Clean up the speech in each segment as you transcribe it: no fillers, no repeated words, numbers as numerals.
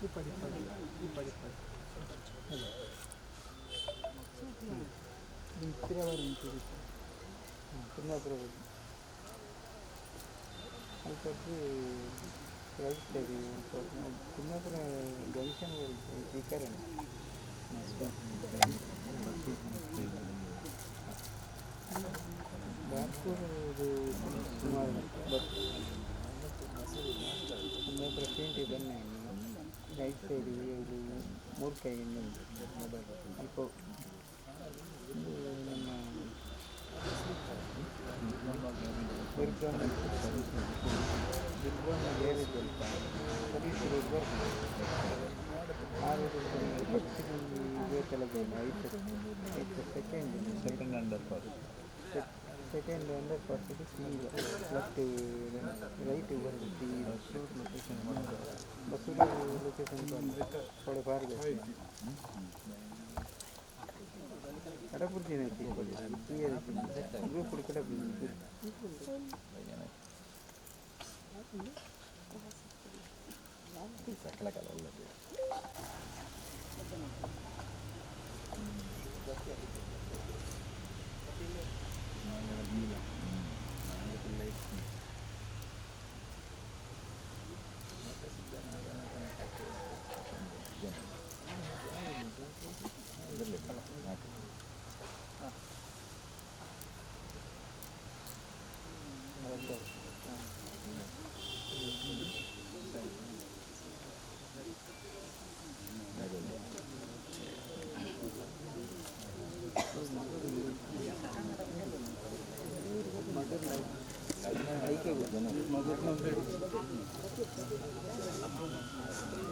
ಇಪ್ಪಡಿ ಕುಂದಾಪುರ ಅದಕ್ಕೆ right side Kundapura junction speaker ಬಾರ್ಪೂರ್ ಸುಮಾರು ಕುಂದಾಪುರ ಪೇಂಟಿ ಬನ್ನಿ ರೈಟ್ ಸೈಡ್ ಇದು ಮೂರು ಕೈಯಿಂದ ಅಲ್ಪ ನಮ್ಮ ದುರ್ಗಮ್ಮ ಬೇರೆ ಸ್ವಲ್ಪ ಸರ್ವಿಸ್ ಆರು ಇದೇ ತಲೆಗೆ 5 second under pass second under pass left right ಬಂದು ಲೊಕೇಶನ್ ಬಸ್ಸು ಲೊಕೇಶನ್ ಥोड़े बाहर गए कड़पुर ग्रुप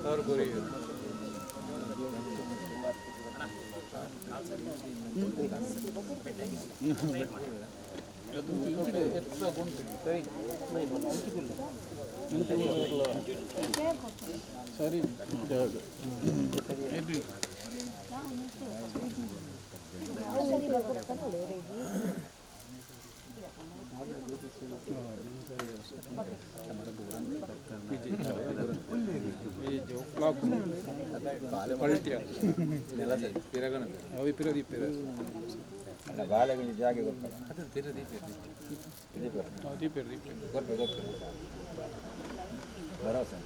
और गोरी सॉरी ಬಾಳೆಗಿನ ಜಾಗ ಗೊತ್ತಲ್ಲ ಅದು ತಿರುದಿ ಭರವಸೆ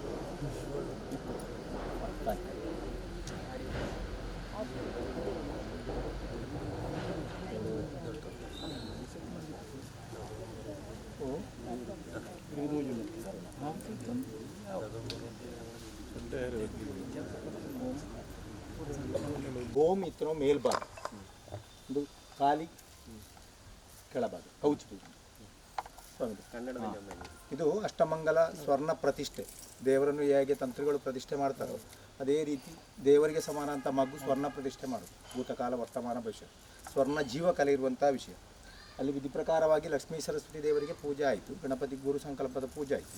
ಭೂಮಿ ಇತ್ತು ಮೇಲ್ಭಾಗ ಒಂದು ಖಾಲಿ ಕೆಳಭಾಗ ಕೌಚ್ ಇದು ಅಷ್ಟಮಂಗಲ ಸ್ವರ್ಣ ಪ್ರತಿಷ್ಠೆ. ದೇವರನ್ನು ಹೇಗೆ ತಂತ್ರಿಗಳು ಪ್ರತಿಷ್ಠೆ ಮಾಡ್ತಾರೋ ಅದೇ ರೀತಿ ದೇವರಿಗೆ ಸಮಾನ ಅಂತ ಮಗು ಸ್ವರ್ಣ ಪ್ರತಿಷ್ಠೆ ಮಾಡೋದು. ಭೂತಕಾಲ ವರ್ತಮಾನ ಭವಿಷ್ಯ ಸ್ವರ್ಣ ಜೀವಕಲೆ ಇರುವಂಥ ವಿಷಯ. ಅಲ್ಲಿ ವಿಧಿ ಪ್ರಕಾರವಾಗಿ ಲಕ್ಷ್ಮೀ ಸರಸ್ವತಿ ದೇವರಿಗೆ ಪೂಜೆ ಆಯಿತು, ಗಣಪತಿ ಗುರು ಸಂಕಲ್ಪದ ಪೂಜೆ ಆಯಿತು.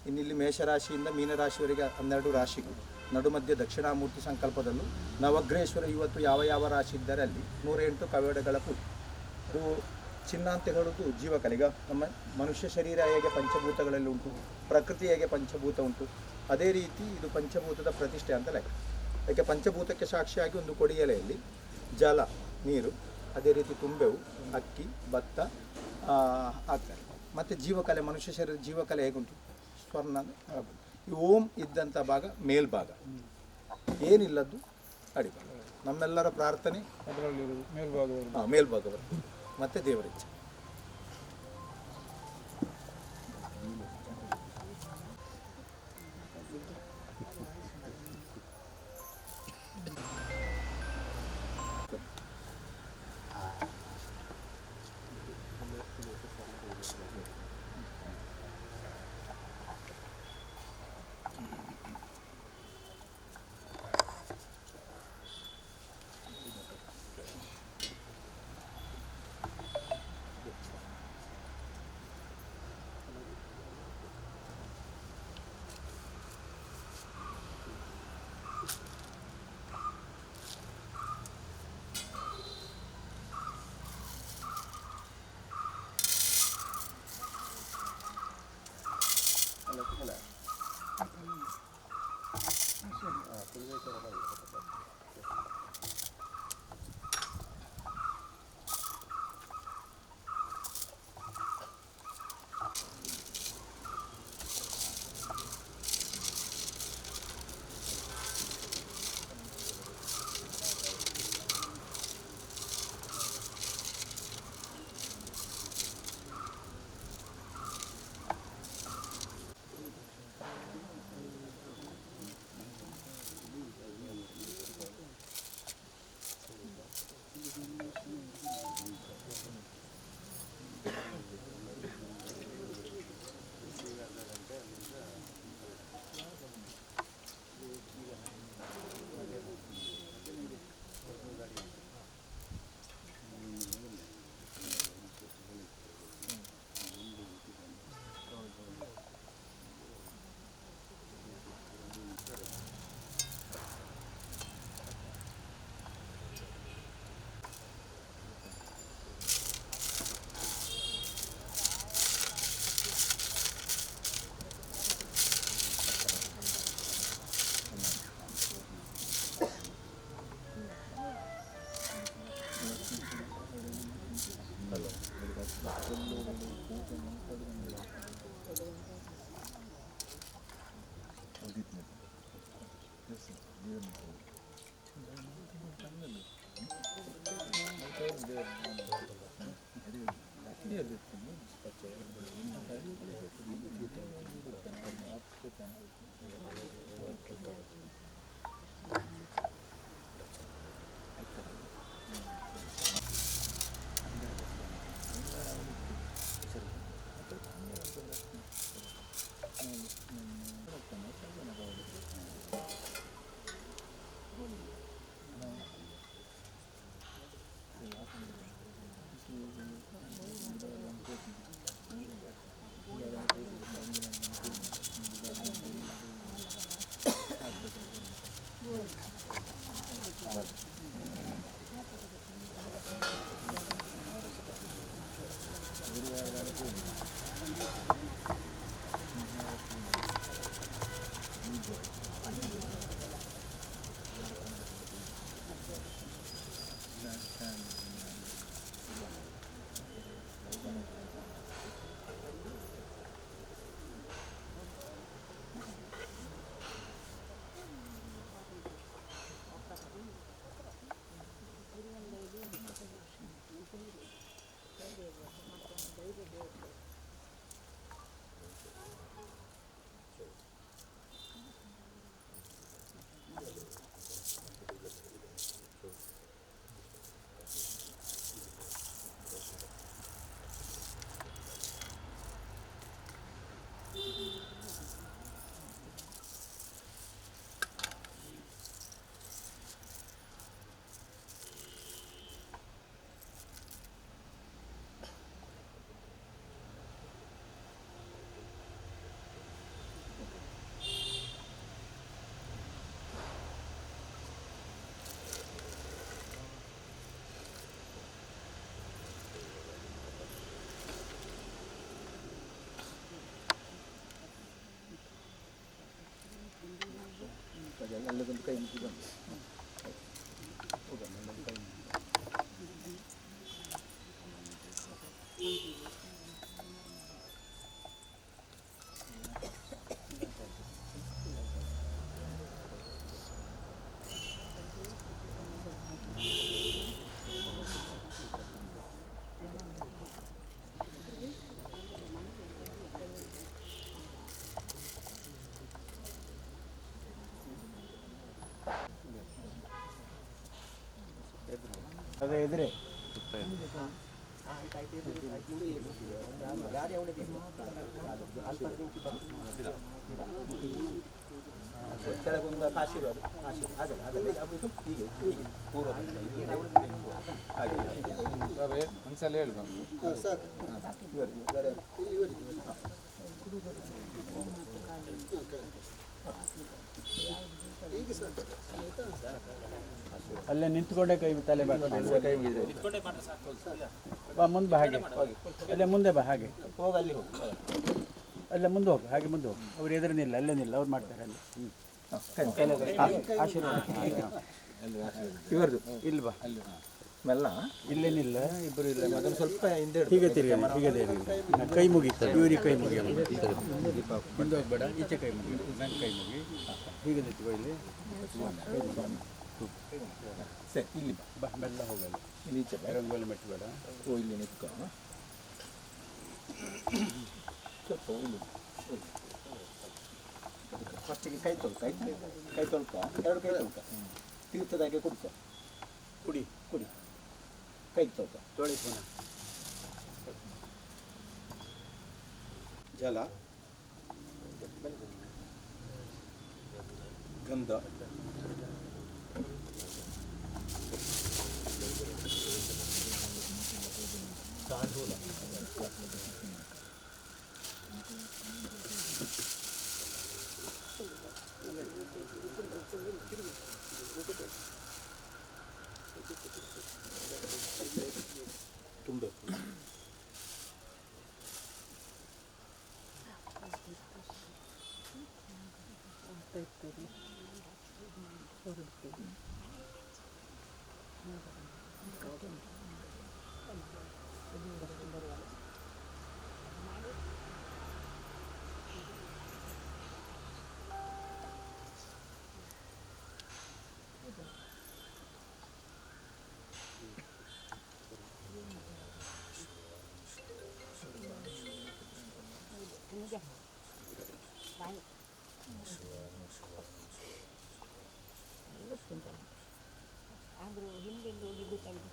ಇನ್ನಿಲ್ಲಿ ಮೇಷರಾಶಿಯಿಂದ ಮೀನರಾಶಿವರೆಗೆ 12 ರಾಶಿಗಳು, ನಡು ಮಧ್ಯೆ ದಕ್ಷಿಣಾಮೂರ್ತಿ ಸಂಕಲ್ಪದಲ್ಲೂ ನವಗ್ರಹೇಶ್ವರ ಇವತ್ತು ಯಾವ ಯಾವ ರಾಶಿ ಇದ್ದಾರೆ ಅಲ್ಲಿ 108 ಕವಡೆಗಳ ಪೂಜೆ. ಅದು ಚಿನ್ನ ಅಂತ ಹೇಳೋದು ಜೀವಕಲೆ. ಈಗ ನಮ್ಮ ಮನುಷ್ಯ ಶರೀರ ಹೇಗೆ ಪಂಚಭೂತಗಳಲ್ಲಿ ಉಂಟು, ಪ್ರಕೃತಿ ಹೇಗೆ ಪಂಚಭೂತ ಉಂಟು, ಅದೇ ರೀತಿ ಇದು ಪಂಚಭೂತದ ಪ್ರತಿಷ್ಠೆ ಅಂತ ಲೆಕ್ಕ. ಯಾಕೆ ಪಂಚಭೂತಕ್ಕೆ ಸಾಕ್ಷಿಯಾಗಿ ಒಂದು ಕೊಡಿಯಲೆಯಲ್ಲಿ ಜಲ, ನೀರು, ಅದೇ ರೀತಿ ತುಂಬೆವು, ಅಕ್ಕಿ, ಭತ್ತ ಹಾಕ್ತಾರೆ. ಮತ್ತು ಜೀವಕಲೆ, ಮನುಷ್ಯ ಶರೀರದ ಜೀವಕಲೆ ಹೇಗುಂಟು, ಸ್ವರ್ಣ. ಈ ಓಂ ಇದ್ದಂಥ ಭಾಗ ಮೇಲ್ಭಾಗ, ಏನಿಲ್ಲದ್ದು ಅಡಿಭಾಗ. ನಮ್ಮೆಲ್ಲರ ಪ್ರಾರ್ಥನೆ ಅದರಲ್ಲಿ ಮೇಲ್ಭಾಗ ಬರ್ತದೆ. ಮತ್ತು ದೇವರಿಚ್ಛೆ. ಅಲ್ಲದೊಂದು ಕೈ ಮುಗಿ ಬಂದು ಕೈ ಅದೇ ಇದ್ರೆ ಕೆಳಗೊಂದು ಆಶೀರ್ವಾದ ಒಂದ್ಸಲ ಹೇಳಿ ಅಲ್ಲೇ ನಿಂತ್ಕೊಂಡೆ ಕೈ ತಲೆ ಕೈ ಬಾ ಮುಂದೆ ಬಾ ಹಾಗೆ ಅಲ್ಲೇ ಮುಂದೆ ಬಾ ಹಾಗೆ ಹೋಗಿ ಅಲ್ಲಿ ಹೋಗಿ ಅಲ್ಲೇ ಮುಂದೆ ಹೋಗು ಹಾಗೆ ಮುಂದೆ ಹೋಗು ಅವ್ರು ಎದುರು ನಿಲ್ಲ ಅಲ್ಲೇ ನಿಲ್ಲ ಅವ್ರು ಮಾಡ್ತಾರೆ ಅಲ್ಲಿ ಆಶೀರ್ವಾದ ಇವ್ರದ್ದು ಇಲ್ಲಿ ಬಾ ಮೆಲ್ಲ ಇಲ್ಲೇ ನಿಲ್ಲ ಇಬ್ಬರು ಇಲ್ಲ ಅದನ್ನು ಸ್ವಲ್ಪ ಹಿಂದೆ ಹೀಗೆ ತಿರುಗಿ ಹೀಗೆ ತಿರುಗಿ ಕೈ ಮುಗಿ ಇವ್ರಿಗೆ ಕೈ ಮುಗಿ ಮುಂದೆ ಹೋಗ್ಬೇಡ ಈಚೆ ಕೈ ಮುಗಿ ನನ್ನ ಕೈ ಮುಗಿ ಹೀಗೆ ನಿಂತ್ಕೋ ಇಲ್ಲಿ ಸರಿ ಇಲ್ಲಿ ಬಾ ಮೆಲ್ಲ ಹೋಗಲ್ಲ ಇಲ್ಲಿ ಈಚೆ ರಂಗೋಲಿ ಮೆಟ್ಟಬೇಡ ಓ ಇಲ್ಲಿ ನಿಂತ್ಕೊ ಸ್ವಲ್ಪ ಇಲ್ಲಿ ಫಸ್ಟಿಗೆ ಕೈ ತೊಳ್ಕೊ ಕೈ ತೊಳ್ಕೊ ಎರಡು ಕೈ ತೊಳ್ಕೊ ತೀರ್ಥದಾಗೆ ಕುಡ್ಕೊ ಕುಡಿ ಕುಡಿ ಕೈ ತೊಳ್ಕೊ ತೊಳಿ ಪುನಃ ಜಲ ಗಂಧ ತಾಂಡೂಲ ತುಂಬೆ ಆದರೂ ಹಿಂದೆಂದು ಹೋಗಿ ಗೊತ್ತಾಗಿದೆ.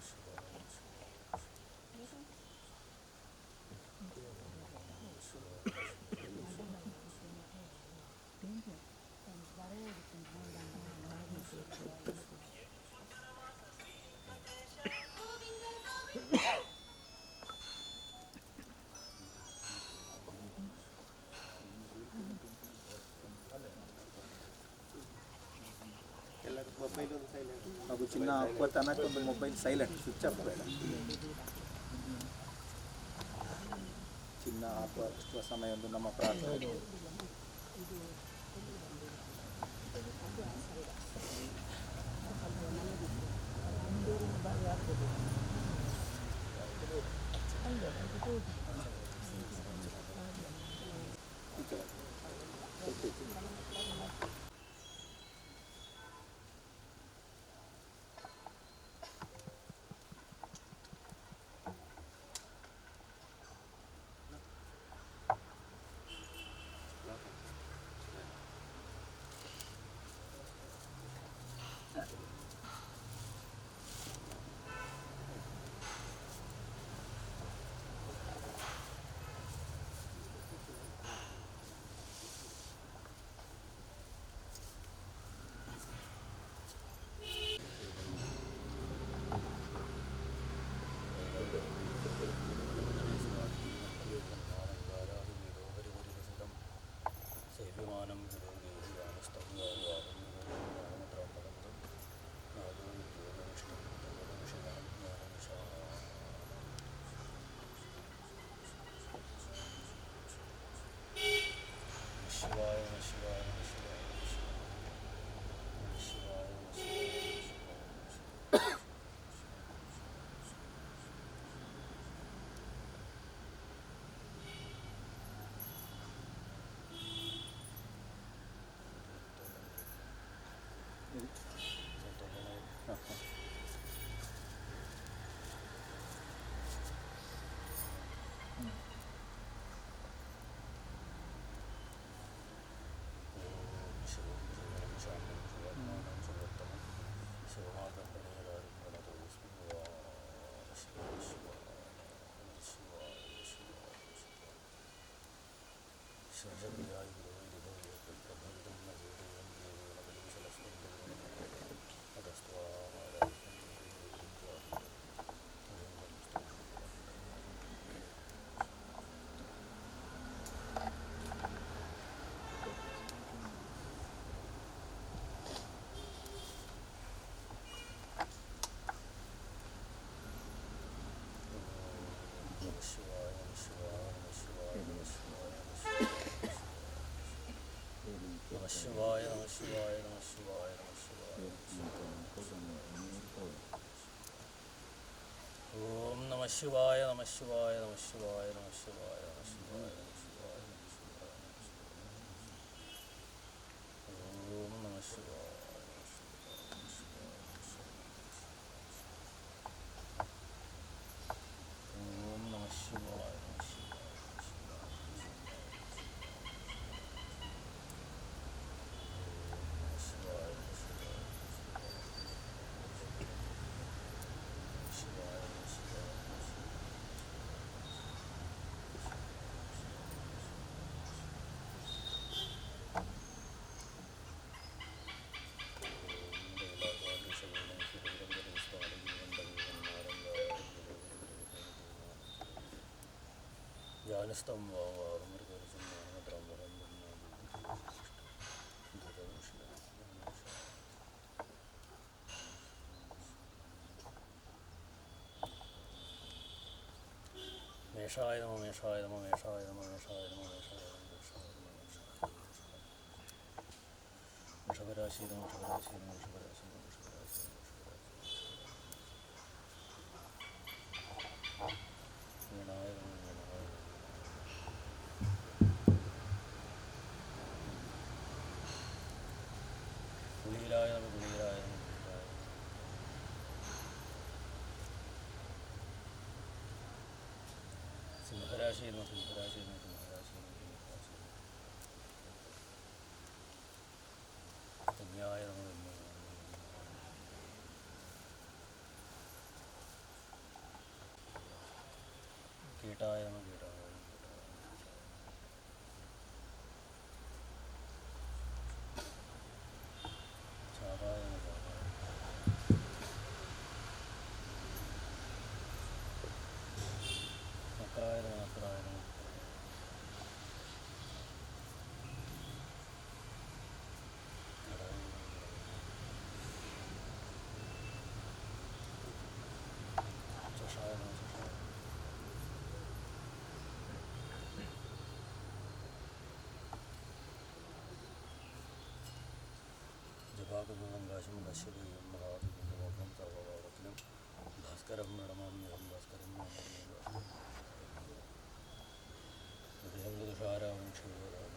ಹಾಗೂ ಚಿನ್ನ ಹಾಕುವ ತನಕ ಒಂದು ಮೊಬೈಲ್ ಸೈಲೆಂಟ್ ಸ್ವಿಚ್ ಆಫ್ ಬೇಡ. ಚಿನ್ನ ಹಾಕುವ ಸಮಯ ಒಂದು ನಮ್ಮ ಪ್ರಾರ್ಥನೆ. శివాయ నమ శివాయ నమ శివాయ నమ శివాయ ఓం నమ శివాయ నమ శివాయ నమ శివాయ నమ శివాయ నమ శివాయ నమ శివాయ ఓం నమ శివాయ ఓం నమ శివాయ జ్ఞానస్తం మేషాయ నమ మేషాయ నమ మేషాయ నమ మేషాయ నమ మేషాయ వృషభరాశి నమ వృషభరాశి నమ వృషభరాశి నమ వృషభరాశి వీణాయ నమ వీణాయ గుళీరాయ నమ గుళీరాయ నమ గుళీరాయ సింహరాశి నమ సింహరాశి నమ సింహరాశి నమ సింహరాశి ಕೀಟಾಯ ನಮಃ ಕೀಟಾಯ ಚಾಪಾಯ ನಮಃ ಚಾಪಾಯ ನಕ್ರಾಯ ನಮಃ ನಕ್ರಾಯ ನಮಃ ಚಷಾಯ ನಮಃ ಚಷಾಯ జపాకృతంగాశం నశ్యదేయం మహాదివ్యం సర్వవావత్యం భాస్కరం నడమామ్యహం భాస్కరం హృదయం తుషారామం క్షీరామం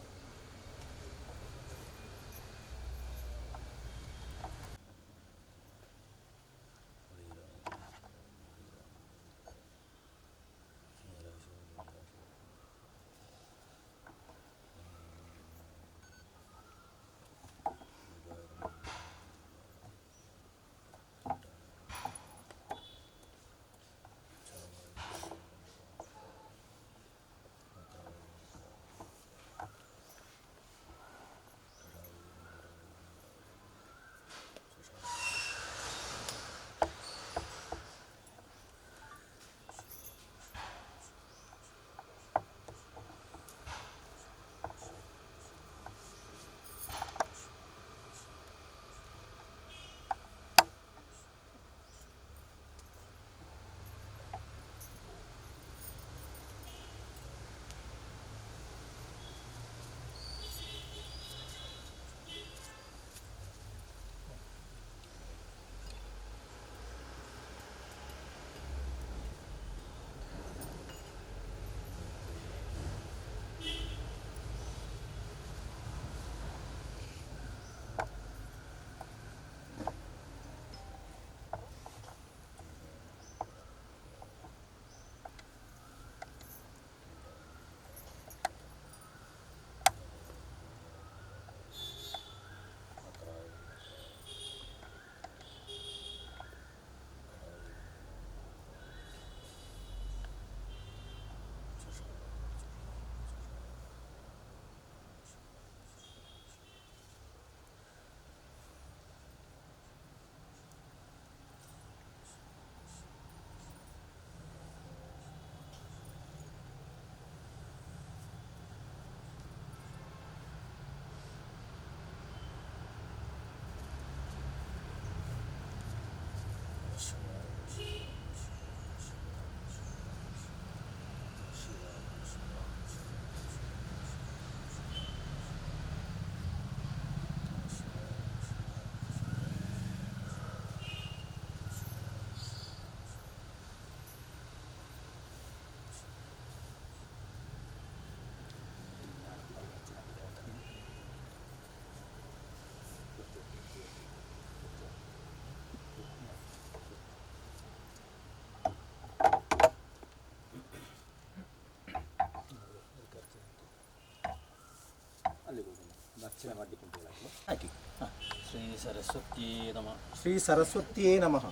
ದಕ್ಷಿಣ ಮಾಡಿಕೊಂಡು ಹಾಕಿ ಹಾಂ. ಶ್ರೀ ಸರಸ್ವತಿಯೇ ನಮಃ ಶ್ರೀ ಸರಸ್ವತಿಯೇ ನಮಃ.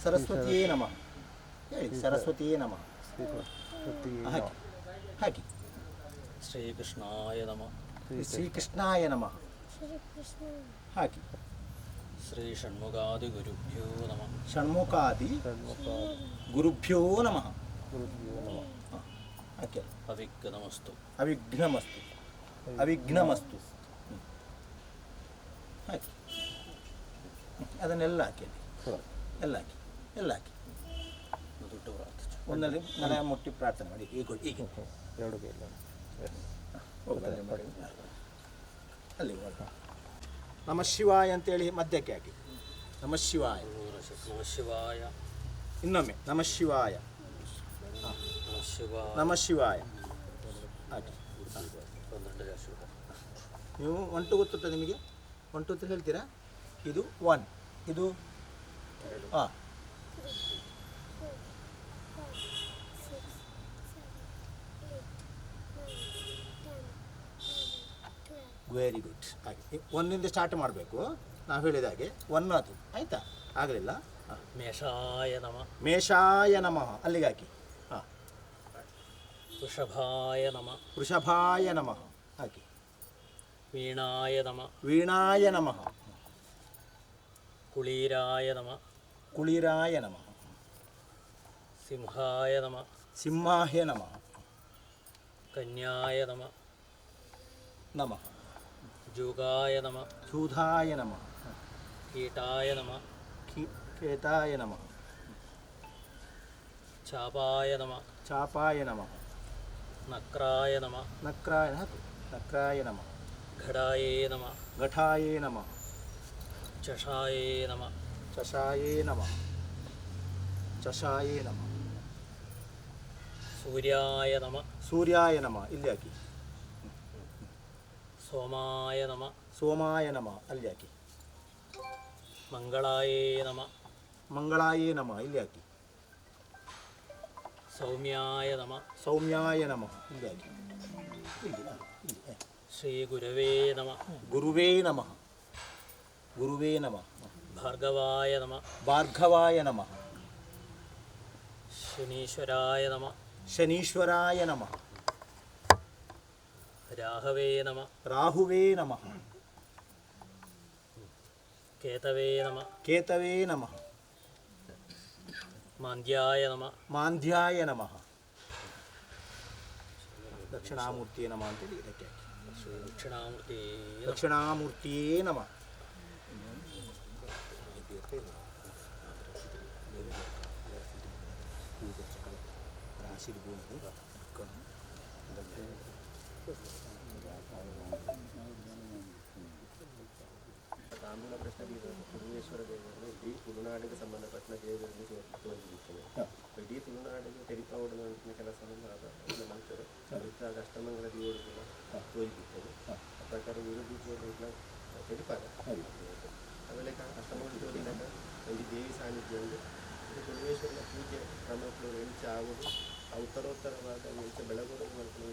ಸರಸ್ವತಿಯೇ ನಮಃ ಹೇಳಿ. ಸರಸ್ವತಿಯೇ ನಮಃ ಹಾಕಿ ಹಾಕಿ. ಶ್ರೀಕೃಷ್ಣಾಯ ನಮಃ ಶ್ರೀಕೃಷ್ಣಾಯ ನಮಃ ಹಾಕಿ. ಶ್ರೀ ಷಣ್ಮುಖಾದಿ ಗುರುಭ್ಯೋ ನಮಃ ಷಣ್ಮುಖಾದಿ ಗುರುಭ್ಯೋ ನಮಃ ಹಾಕಿ. ಅವಿಘ್ನಮಸ್ತು ಅವಿಘ್ನಮಸ್ತು ಅವಿಘ್ನಮಸ್ತು ಹಾಕಿ. ಅದನ್ನೆಲ್ಲ ಹಾಕಿ ಎಲ್ಲ ಹಾಕಿ ಎಲ್ಲ ಹಾಕಿ. ದುಡ್ಡು ಪ್ರಾರ್ಥನೆ ಒಂದಲ್ಲಿ ಮನೆ ಮುಟ್ಟಿ ಪ್ರಾರ್ಥನೆ ಮಾಡಿ. ಈಗ ಕೊಡಿ ಈಗ ಎರಡು ಬೇಡ ಅಲ್ಲಿ ನಮಃ ಶಿವಾಯ ಅಂತೇಳಿ ಮಧ್ಯಕ್ಕೆ ಹಾಕಿ. ನಮಃ ಶಿವಾಯ. ನಮಃ ಶಿವಾಯ ಇನ್ನೊಮ್ಮೆ ನಮಃ ಶಿವಾಯ. ನಮಃ ಶಿವಾಯ ನಮಃ ಶಿವಾಯ ಹಾಕಿ. ಒಂದಂಡ ಜಾಸ್ತಿ ಊಟ. ನೀವು 1 2 ಗೊತ್ತುಂಟ ನಿಮಗೆ? 1 2 3 ಹೇಳ್ತೀರಾ? ಇದು 1 ಇದು ಹಾಂ ವೆರಿ ಗುಡ್. ಹಾಗೆ 1 ಸ್ಟಾರ್ಟ್ ಮಾಡಬೇಕು. ನಾವು ಹೇಳಿದ ಹಾಗೆ 1 ಅದು ಆಯಿತಾ? ಆಗಲಿಲ್ಲ. ಹಾಂ. ಮೇಷಾಯ ನಮಃ ಮೇಷಾಯ ನಮಃ ಅಲ್ಲಿಗೆ ಹಾಕಿ. ಹಾಂ ವೃಷಭಾಯ ನಮಃ ವೃಷಭಾಯ ನಮಃ. ಹಾಕಿ. ವೀಣಾಯ ನಮಃ ವೀಣಾಯ ನಮಃ. ಕುಳೀರಾಯ ನಮಃ ಕುಳಿರಾಯ ನಮಃ. ಸಿಂಹಾಯ ನಮಃ ಸಿಂಹಾಯ ನಮಃ. ಕನ್ಯಾಯ ನಮಃ ನಮಃ. ಜುಗಾಯ ನಮಃ ಶೂಧಾಯ ನಮಃ. ಕೀಟಾಯ ನಮಃ ಕೇತಾಯ ನಮಃ. ಚಾಪಾಯ ನಮಃ ಚಾಪಾಯ ನಮಃ. ನಕ್ರಾಯ ನಮಃ ನಕ್ರಾಯ ಹಾಕು. ನಕ್ರಾಯ ನಮಃ. ಘಟಾಯೇ ನಮಃ ಘಟಾಯೇ ನಮಃ. ಚಷಾಯೇ ನಮಃ ಚಷಾಯೇ ನಮಃ. ಚಷಾಯೇ ನಮಃ. ಸೂರ್ಯಾಯ ನಮಃ ಸೂರ್ಯಾಯ ನಮಃ. ಇಲ್ಲಿ ಹಾಕಿ. ಸೋಮಾಯ ನಮಃ ಸೋಮಾಯ ನಮಃ. ಅಲ್ಲಿ ಹಾಕಿ. ಮಂಗಳಾಯೇ ನಮಃ ಮಂಗಳಾಯೇ ನಮಃ. ಇಲ್ಲಿ ಹಾಕಿ. ಸೌಮ್ಯಾಯ ನಮಃ ಸೌಮ್ಯಾಯ ನಮಃ. ಇಲ್ಲಿ ಹಾಕಿ. ಇಲ್ಲಿ ಇಲ್ಲಿ. ಶ್ರೀ ಗುರವೇ ನಮಃ ಗುರುವೇ ನಮಃ. ಗುರುವೇ ನಮಃ. ಭಾರ್ಗವಾಯ ನಮಃ ಭಾರ್ಗವಾಯ ನಮಃ. ಶನೀಶ್ವರಾಯ ನಮಃ ಶನೀಶ್ವರಾಯ ನಮಃ. ರಾಹವೇ ನಮಃ ರಾಹುವೇ ನಮಃ. ಕೇತವೇ ನಮಃ ಕೇತವೇ ನಮಃ. ಮಾಂದ್ಯಾಯ ನಮಃ ಮಾಂದ್ಯಾಯ ನಮಃ. ದಕ್ಷಿಣಾಮೂರ್ತಿಯೇ ನಮಃ ಅಂತೇಳಿ ಇದಕ್ಕೆ ಹಾಕಿ. ದಕ್ಷಿಣಾಮೂರ್ತಿ ದಕ್ಷಿಣಾಮೂರ್ತಿಯೇ ನಮಃ. ತಾಂಬೂಲ ಪ್ರಶ್ನೆ ಪರಮೇಶ್ವರ ದೇವರು ಇಡೀ ತುಳುನಾಡಿಗೆ ಸಂಬಂಧಪಟ್ಟ ದೇವರನ್ನು ತೋರಿಸುತ್ತೇನೆ. ಇಡೀ ತುಳುನಾಡಿಗೆ ತೆರಿಪಾವಡನ ಕೆಲಸವನ್ನು ಮನುಷ್ಯರು ಇದ್ದಾಗ ಅಷ್ಟಮಂಗಲ ದೇವರುಗಳ ತೋರಿಸುತ್ತೇನೆ. ಆ ಪ್ರಕಾರ ವಿರೋಧಿ ದೇವರುಗಳ ತೆರಿಪಾಗ ಆಮೇಲೆ ಅಷ್ಟಮಂಗಲ ದೇವರಿನಾಗ ಒಂದು ದೇವಿ ಸಾನ್ನಿಧ್ಯ ಒಂದು ಪರಮೇಶ್ವರನ ಪೂಜೆ ಕ್ರಮಕ್ಕೆ ಹೆಂಚ ಆಗುವುದು ಆ ಉತ್ತರೋತ್ತರವಾದ ಹೆಂಚ ಬೆಳಗೋದು ಮಾಡ್ಕೊಂಡು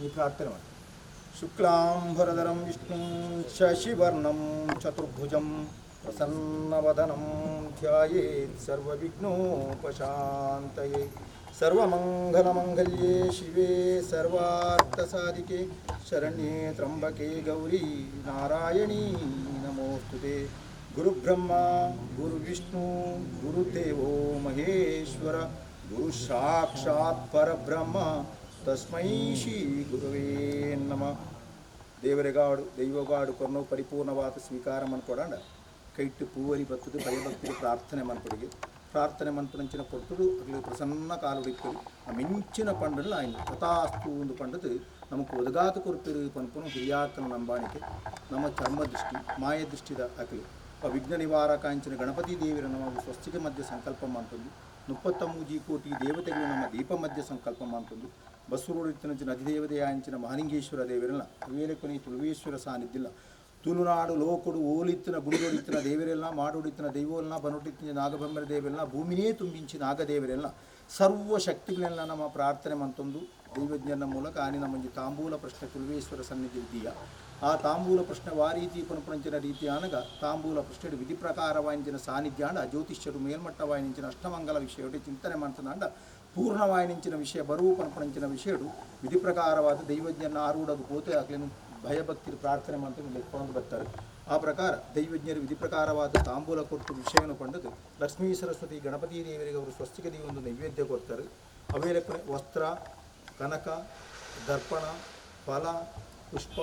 ಈ ಪ್ರಾರ್ಥನೆ ಮಾಡಿ. ಶುಕ್ಲಾಂಬರಧರಂ ವಿಷ್ಣುಂ ಶಶಿವರ್ಣಂ ಚತುರ್ಭುಜಂ ಪ್ರಸನ್ನವದನಂ ಧ್ಯಾಯೇತ್ ಸರ್ವವಿಘ್ನೋಪಶಾಂತಯೇ. ಸರ್ವಮಂಗಲಮಂಗಲ್ಯೇ ಶಿವೆ ಸರ್ವಾರ್ಥಸಾಧಿಕೆ ಶರಣ್ಯೇ ತ್ರ್ಯಂಬಕೆ ಗೌರಿ ನಾರಾಯಣೀ ನಮೋಸ್ತುತೆ. ಗುರುಬ್ರಹ್ಮ ಗುರುವಿಷ್ಣು ಗುರುದೇವೋ ಮಹೇಶ್ವರ ಗುರು ಸಾಕ್ಷಾತ್ ಪರಬ್ರಹ್ಮ ತಸ್ಮೈ ಶ್ರೀ ಗುರುವೇ ನಮಃ. ದೇವರಿಗಾಡು ದೈವಗಾಡು ಕೊರನು ಪರಿಪೂರ್ಣವಾದ ಸ್ವೀಕಾರ ಮನ್ಕೊಡಂಡ ಕೈಟ್ಟು ಪೂವರಿ ಬತ್ತದು ಭಯಭಕ್ತಿಗೆ ಪ್ರಾರ್ಥನೆ ಮನ್ಕೊಡಿಗೆ ಪ್ರಾರ್ಥನೆ ಮನ್ಪುನಂಚಿನ ಕೊಟ್ಟರು ಅಗ್ಲಿ ಪ್ರಸನ್ನ ಕಾಲುಡಿಕ್ಕರು ಆ ಮಿಂಚಿನ ಪಂಡಲ್ಲ ఆయన ತಥಾಸ್ತು ಒಂದು ಪಂಡದು ನಮಗೆ ಒದಗಾತ ಕೊರಪಿರು ಪನ್ಪುನು ಹಿರಿಯಾಕನ ನಂಬಾಣಿಕೆ ನಮ್ಮ ಚರ್ಮ ದೃಷ್ಟಿ ಮಾಯ ದೃಷ್ಟಿದ ಅಕಲು ಆ ವಿಘ್ನ ನಿವಾರಕಾಂಚಿನ ಗಣಪತಿ ದೇವಿರ ನಮ್ಮ ಸ್ವಸ್ತಿಗೆ ಮಧ್ಯೆ ಸಂಕಲ್ಪ ಮಾಡ್ತಂದು 33 ಕೋಟಿ ದೇವತೆಗಳು ನಮ್ಮ ದೀಪ ಮಧ್ಯೆ ಸಂಕಲ್ಪ ಮಾಡ್ತಂದು ಬಸವರೋಡಿತ್ತಿನ ಅಧಿದೇವತೆಯಾಂಚಿನ ಮಹಾಲಿಂಗೇಶ್ವರ ದೇವರೆಲ್ಲ ಅವೇಲೆ ಕೊನೆ ತುಳುವೇಶ್ವರ ಸಾನ್ನಿಧ್ಯಿಲ್ಲ ತುಳುನಾಡು ಲೋಕಡು ಓಲಿತ್ತಿನ ಬುಡಿದೊಡಿತ್ತಿನ ದೇವರೆಲ್ಲ ಮಾಡೋಡಿತ್ತಿನ ದೈವವೆಲ್ಲ ಬನೊಟ್ಟಿತ್ತಿನ ನಾಗಬೆಂಬರ ದೇವರೆಲ್ಲ ಭೂಮಿನೇ ತುಂಬಿಂಚಿ ನಾಗದೇವರೆಲ್ಲ ಸರ್ವ ಶಕ್ತಿಗಳೆಲ್ಲ ನಮ್ಮ ಪ್ರಾರ್ಥನೆ ಮಂತೊಂದು ದೈವಜ್ಞನ ಮೂಲಕ ಆನಿನ ಮಂಜಿ ತಾಂಬೂಲ ಪ್ರಶ್ನೆ ತುಳುವೇಶ್ವರ ಸನ್ನಿಧಿ ಇದೆಯ ಆ ತಾಂಬೂಲ ಪ್ರಶ್ನೆ ವಾರೀತಿ ಪುನಪುಣಂಚಿನ ರೀತಿ ಆನಗ ತಾಂಬೂಲ ಪ್ರಶ್ನೆ ವಿಧಿ ಪ್ರಕಾರವಾಯಿನ ಸಾನ್ನಿಧ್ಯ ಅಂಡ ಜ್ಯೋತಿಷ್ಯರು ಮೇಲ್ಮಟ್ಟವಾಯಿನಿಂಚಿನ ಅಷ್ಟಮಂಗಲ ವಿಷಯ ಚಿಂತನೆ ಮಾಡ್ತಂಡ ಪೂರ್ಣವಾಯಿನಿಂಚಿನ ವಿಷಯ ಬರುವ ಪುನಪುಣಂಚಿನ ವಿಷಯಡು ವಿಧಿ ಪ್ರಕಾರವಾದ ದೈವಜ್ಞನ ಆರೂಢದು ಪೋತೆ ಆಗ್ಲೇನು ಭಯಭಕ್ತಿ ಪ್ರಾರ್ಥನೆ ಮಾಡ್ಕೊಂಡು ಲೆಕ್ಕೊಂಡು ಬರ್ತಾರೆ. ಆ ಪ್ರಕಾರ ದೈವಜ್ಞರು ವಿಧಿ ಪ್ರಕಾರವಾದ ತಾಂಬೂಲ ಕೊಟ್ಟು ವಿಷಯವನ್ನು ಕೊಂಡದ್ದು ಲಕ್ಷ್ಮೀ ಸರಸ್ವತಿ ಗಣಪತಿ ದೇವರಿಗೆ ಅವರು ಸ್ವಸ್ತಿಗೆ ಒಂದು ನೈವೇದ್ಯ ಕೊಡ್ತಾರೆ. ಅವೇಲೆ ವಸ್ತ್ರ ಕನಕ ದರ್ಪಣ ಫಲ ಪುಷ್ಪ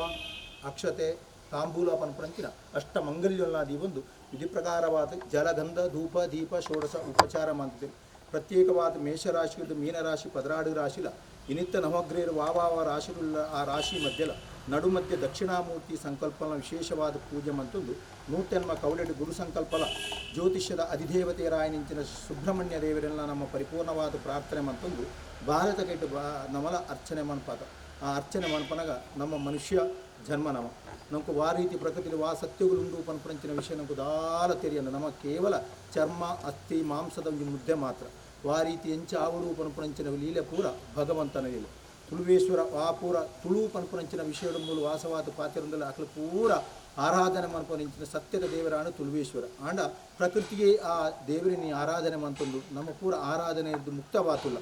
ಅಕ್ಷತೆ ತಾಂಬೂಲ ಪನ್ಪಂಚಿನ ಅಷ್ಟ ಮಂಗಲ್ಯಲ್ಲಾದಿ ಒಂದು ವಿಧಿ ಪ್ರಕಾರವಾದ ಜಲಗಂಧ ಧೂಪ ದೀಪ ಷೋಡಶ ಉಪಚಾರ ಮಾಡ್ತದೆ. ಪ್ರತ್ಯೇಕವಾದ ಮೇಷರಾಶಿಯದ್ದು ಮೀನರಾಶಿ ಪದರಾಡು ರಾಶಿಲ ಇನಿತ್ತ ನವಗ್ರೇರು ವಾವಾವ ರಾಶಿಗಳ ಆ ರಾಶಿ ಮಧ್ಯಲ ನಡು ಮಧ್ಯ ದಕ್ಷಿಣಾಮೂರ್ತಿ ಸಂಕಲ್ಪನ ವಿಶೇಷವಾದ ಪೂಜೆ ಮಂತೊಂದು 180 ಕವಲೆಡು ಗುರು ಸಂಕಲ್ಪಲ ಜ್ಯೋತಿಷ್ಯದ ಅಧಿದೇವತೆಯರಾಯನಿಂಚಿನ ಸುಬ್ರಹ್ಮಣ್ಯ ದೇವರೆಲ್ಲ ನಮ್ಮ ಪರಿಪೂರ್ಣವಾದ ಪ್ರಾರ್ಥನೆ ಮಂತೊಂದು ಭಾರತ ಕೆಟ್ಟು ನಮಲ ಅರ್ಚನೆ ಮನ್ಪಾದ ಆ ಅರ್ಚನೆ ಮನ್ಪನಗ ನಮ್ಮ ಮನುಷ್ಯ ಜನ್ಮ ನಮకు ಆ ರೀತಿ ಪ್ರಕೃತಿಯಲ್ಲಿ ವಾ ಸತ್ಯಗಳುಂಡು ಪನ್ಪಂಚಿನ ವಿಷಯ ನಮకు ದಾಲ ತೆರಿಯಲ್ಲ ನಮ್ಮ ಕೇವಲ ಚರ್ಮ ಅಸ್ಥಿ ಮಾಂಸದ ಒಂದು ಮುದ್ದೆ ಮಾತ್ರ ಆ ರೀತಿ ಎಂಚ ಆವಡು ಪನ್ಪಂಚಿನ ಲೀಲೆ ಪೂರ ಭಗವಂತನ ಲೀಲೆ ತುಳುವೇಶ್ವರ ಆ ಪೂರ ತುಳು ಪನ್ಪಂಚಿನ ವಿಷಯದ ಮೂಲ ವಾಸವಾದ ಪಾತ್ರದಲ್ಲಿ ಅಕಲು ಪೂರ ಆರಾಧನೆ ಮನ್ಪಂಚಿನ ಸತ್ಯದ ದೇವರಾಣ ತುಳುವೇಶ್ವರ ಆಂಡ ಪ್ರಕೃತಿಗೆ ಆ ದೇವರಿನ ಆರಾಧನೆ ಮಂತೊಂದು ನಮ್ಮ ಪೂರ ಆರಾಧನೆ ಇದ್ದು ಮುಕ್ತವಾತುಲ್ಲ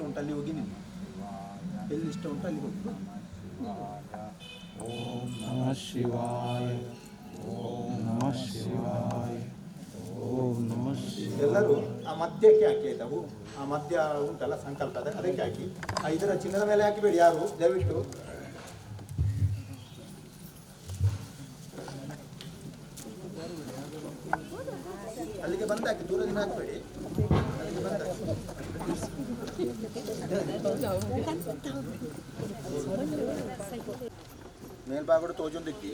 ಇಷ್ಟ ಉಂಟು ಅಲ್ಲಿ ಹೋಗಿ ನಿಲ್ಲಿ, ಎಲ್ಲಿ ಇಷ್ಟ ಉಂಟು ಅಲ್ಲಿ ಹೋಗಿ. ಓಂ ನಮಃ ಶಿವಾಯ, ಓಂ ನಮಃ ಶಿವಾಯ, ಓಂ ನಮಃ ಶಿವಾಯ. ಎಲ್ಲರೂ ಆ ಮಧ್ಯಕ್ಕೆ ಹಾಕಿ ಆಯ್ತಾ, ಆ ಮಧ್ಯ ಉಂಟಲ್ಲ ಸಂಕಲ್ಪದ ಅದಕ್ಕೆ ಹಾಕಿ. ಇದರ ಚಿನ್ನದ ಮೇಲೆ ಹಾಕಿಬೇಡಿ ಯಾರು, ದಯವಿಟ್ಟು. ಅಲ್ಲಿಗೆ ಬಂದಾಕಿ, ದೂರದಿಂದ ಹಾಕಬೇಡಿ, ಅಲ್ಲಿಗೆ ಬಂದಾಕಿ. ಮೇಲ್ಭಾಗದ ತೋಜೊಂದಿಕ್ಕಿ.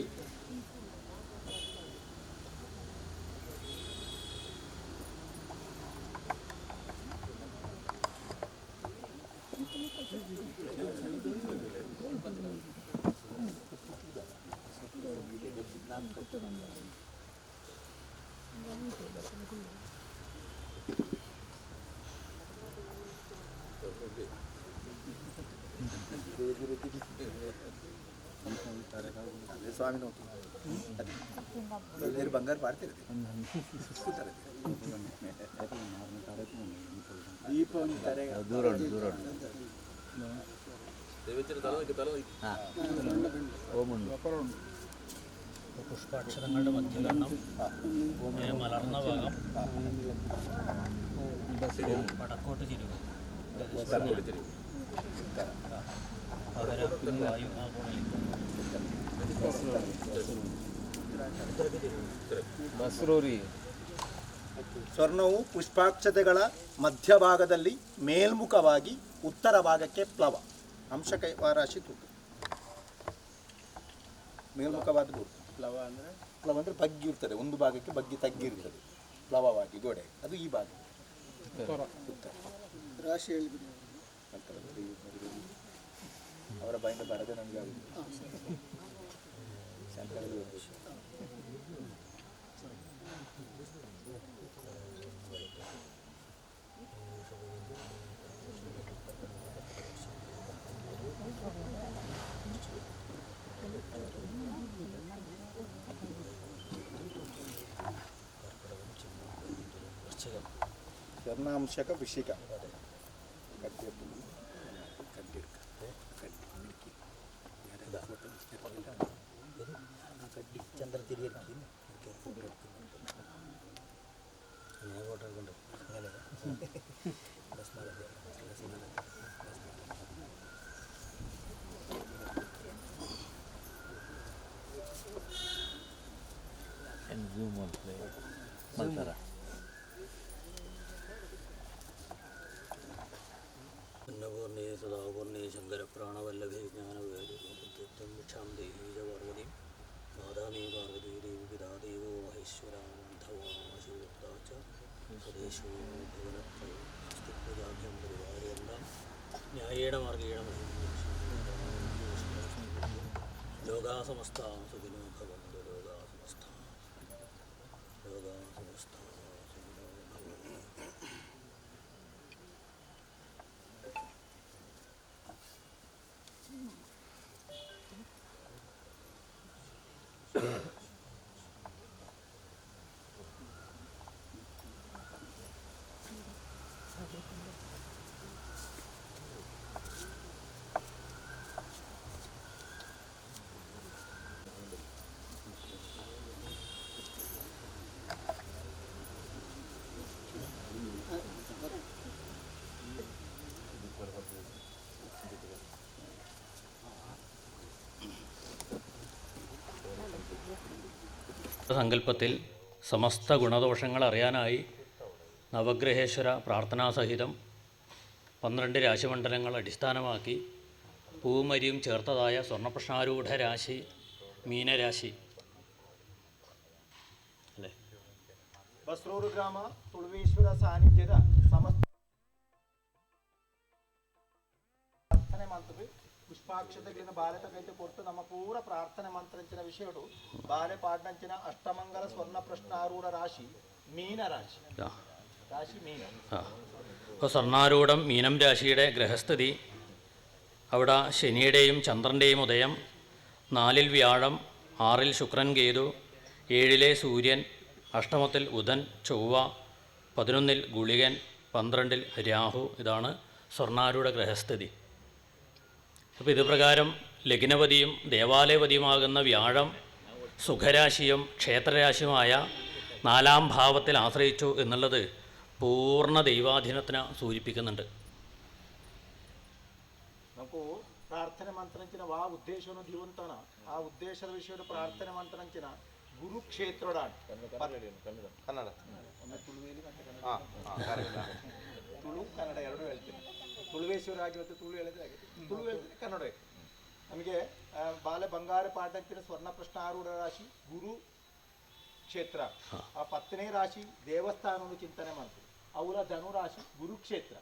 ಅದೇ ಸ್ವಾಮಿ ನೋಡಿ ಎಲ್ಲರೂ ಬಂಗಾರ ಪಾಡ್ತಿರ್ತೀವಿ ದೀಪ ಅಂತಾರೆ ದೂರ പുഷ്പാക്ഷരങ്ങളുടെ മധ്യകണ്ണം, മലർന്ന ഭാഗം, വടക്കോട്ട് തിരിവ്, പകരം വായു ആ ಬಸ್ರೂರಿ. ಸ್ವರ್ಣವು ಪುಷ್ಪಾಕ್ಷತೆಗಳ ಮಧ್ಯಭಾಗದಲ್ಲಿ ಮೇಲ್ಮುಖವಾಗಿ ಉತ್ತರ ಭಾಗಕ್ಕೆ ಪ್ಲವ, ಅಂಶಕವಾರಾಶಿ ತೂತು ಮೇಲ್ಮುಖವಾದ ಗುರುತು. ಪ್ಲವ ಅಂದರೆ ಬಗ್ಗಿ ಇರ್ತದೆ, ಒಂದು ಭಾಗಕ್ಕೆ ಬಗ್ಗಿ ತಗ್ಗಿರ್ತದೆ ಪ್ಲವವಾಗಿ ಗೋಡೆ, ಅದು ಈ ಭಾಗ ಉತ್ತರ ರಾಶಿ ಹೇಳಿಬಿಡಿ. ಅವರ ಬಾಯಿಂದ ಬರದೆ ನಮಗೆ ಆಗುದು. ಸ್ವರ್ಣಾಂಶಕ ವೃಷಿಕ ചന്ദ്ര തിരികെ ಜೂಮ್ ಮಾಡ್ತಾರೆ. പൂർണ്ണേ സദാപൂർണേ ശങ്കരപ്രാണവല്ലഭേ ജ്ഞാനവേദം ഭിക്ഷാം ദേഹീജ പാർവതി മാതാമേ പാർവതീ ദേവി പിതാ ദേവോ മഹേശ്വരാമന്ധവാശിവോക്താച്ച സ്വദേശോ ഭുവനത്രയം പരിവാരയെല്ലാം ന്യായേണ മാർഗേണ ലോകാസമസ്ത സുഖിനോ ഭവന്തു ലോകാസമസ്ത ലോകാസമസ്ത. സങ്കല്പത്തിൽ സമസ്ത ഗുണദോഷങ്ങൾ അറിയാനായി നവഗ്രഹേശ്വര പ്രാർത്ഥനാസഹിതം 12 രാശിമണ്ഡലങ്ങൾ അടിസ്ഥാനമാക്കി പൂമരിയും ചേർത്തതായ സ്വർണ്ണപ്രശ്നാരൂഢ രാശി മീനരാശി അല്ലേ? ಬಸ್ರೂರು ಗ್ರಾಮ ತುಳುವೇಶ್ವರ ಸಾನ್ನಿಧ್ಯದ ಸಮಸ್ತ ಪ್ರಾರ್ಥನೆ ಮಾಡ್ತೀವಿ. ಪುಷ್ಪಾಕ್ಷತೆಗಳಿಂದ ಬಾಲೆ ತಗೈತೆ ಕೊಟ್ಟು ನಮ್ಮ ಪೂರ ಪ್ರಾರ್ಥನೆ ಮಂತ್ರಂಚಿನ ವಿಷಯಗಳು ಬಾಲೆ ಪಾಡ್ನಂಚಿನ ಅಷ್ಟಮಂಗಲ ಸ್ವರ್ಣ ಪ್ರಶ್ನಾರೂಢ ರಾಶಿ മീന രാശി. രാശി മീന. അപ്പോൾ സ്വർണ്ണാരൂഢം മീനം രാശിയുടെ ഗ്രഹസ്ഥിതി, അവിടെ ശനിയുടെയും ചന്ദ്രൻ്റെയും ഉദയം, 4-ൽ വ്യാഴം, 6-ൽ ശുക്രൻ കേതു, 7-ലെ സൂര്യൻ, അഷ്ടമത്തിൽ ബുധൻ ചൊവ്വ, 11-ൽ ഗുളികൻ, 12-ൽ രാഹു. ഇതാണ് സ്വർണ്ണാരൂഢ ഗ്രഹസ്ഥിതി. അപ്പോൾ ഇത് പ്രകാരം ലഗ്നപതിയും ദേവാലയപതിയുമാകുന്ന വ്യാഴം സുഖരാശിയും ക്ഷേത്രരാശിയുമായ 4-ാം ഭാവത്തിൽ ആശ്രയിച്ചു എന്നുള്ളത് പൂർണ്ണ ദൈവാധീനത്തിന് സൂചിപ്പിക്കുന്നുണ്ട്. നമുക്ക് ಪ್ರಾರ್ಥನೆ ಮಂತ್ರಂಚಿನ ವಾ ಉದ್ದೇಶವನ್ನು ದಿವಂತನ ಆ ಉದ್ದೇಶದ ವಿಷಯದ ಪ್ರಾರ್ಥನೆ ಮಂತ್ರಂಚಿನ ಗುರುಕ್ಷೇತ್ರಡಾണ് ಕನ್ನಡ ಒಮ್ಮೆ ತುಳುವೇಲಿ ಮತ್ತೆ ತುಳು ಕನ್ನಡ ಎರಡೂ ಹೇಳ್ತೀನಿ. ತುಳುವೇಶ್ವರ ಆಗಿರುತ್ತೆ, ತುಳು ಹೇಳಿದ್ರೆ ಆಗಿದೆ, ತುಳು ಹೇಳ್ತೀನಿ, ಕನ್ನಡ ಹೇಳ್ತೀನಿ. ನಮಗೆ ಬಾಲೆ ಬಂಗಾರ ಪಾಠಂಚಿನ ಸ್ವರ್ಣ ಪ್ರಶ್ನ ಆರೂಢ ರಾಶಿ ಗುರು ಕ್ಷೇತ್ರ. ಆ 10ನೇ ರಾಶಿ ದೇವಸ್ಥಾನವನ್ನು ಚಿಂತನೆ ಮಾಡ್ತೀವಿ. ಅವರ ಧನುರಾಶಿ ಗುರುಕ್ಷೇತ್ರ.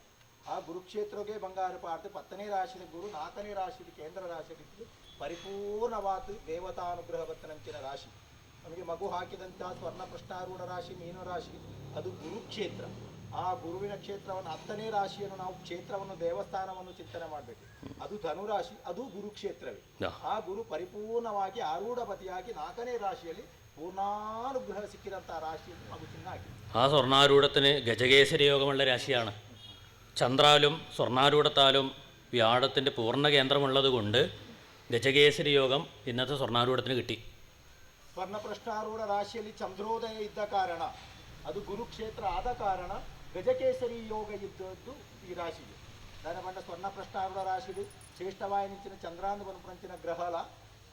ಆ ಗುರುಕ್ಷೇತ್ರಗೆ ಬಂಗಾರ ಪಾಡ್ತು 10ನೇ ರಾಶಿಯ ಗುರು 4ನೇ ರಾಶಿಯ ಕೇಂದ್ರ ರಾಶಿಯಲ್ಲಿ ಪರಿಪೂರ್ಣವಾದ ದೇವತಾನುಗ್ರಹ ಬರ್ತನಂಚಿನ ರಾಶಿ. ನಮಗೆ ಮಗು ಹಾಕಿದಂಥ ಸ್ವರ್ಣ ಪ್ರಶ್ನಾರೂಢ ರಾಶಿ ಮೀನ ರಾಶಿ ಅದು ಗುರುಕ್ಷೇತ್ರ. ಆ ಗುರುವಿನ ಕ್ಷೇತ್ರವನ್ನು 10ನೇ ರಾಶಿಯನ್ನು ನಾವು ಕ್ಷೇತ್ರವನ್ನು ದೇವಸ್ಥಾನವನ್ನು ಚಿಂತನೆ ಮಾಡಬೇಕು. ಅದು ಧನುರಾಶಿ, ಅದು ಗುರುಕ್ಷೇತ್ರವೇ. ಆ ಗುರು ಪರಿಪೂರ್ಣವಾಗಿ ಆರೂಢಪತಿಯಾಗಿ 4ನೇ ರಾಶಿಯಲ್ಲಿ പൂർണ്ണാനുഗ്രഹം സിക്കിരത്ത രാശിയിൽ നമുക്ക് ചിന്നാക്കി. ആ സ്വർണ്ണാരൂഢത്തിന് ഗജകേസരി യോഗമുള്ള രാശിയാണ്. ചന്ദ്രാലും സ്വർണ്ണാരൂഢത്താലും വ്യാഴത്തിൻ്റെ പൂർണ്ണ കേന്ദ്രമുള്ളത് കൊണ്ട് ഗജകേസരി യോഗം ഇന്നത്തെ സ്വർണ്ണാരൂഢത്തിന് കിട്ടി. ಸ್ವರ್ಣಪ್ರಶ್ನಾರೂಢ ರಾಶಿಯಲ್ಲಿ ಚಂದ್ರೋದಯ ಇದ್ದ ಕಾರಣ, ಅದು ಗುರುಕ್ಷೇತ್ರ ಆದ ಕಾರಣ ಗಜಕೇಸರಿ ಯೋಗ ಇದ್ದದ್ದು ಈ ರಾಶಿಗೆ. దాని పంట స్వర్ణప్రశ్నారూఢ రాశిలు శ్రేష్టవాయనించిన చంద్రాన్ని పనుపంచిన గ్రహాల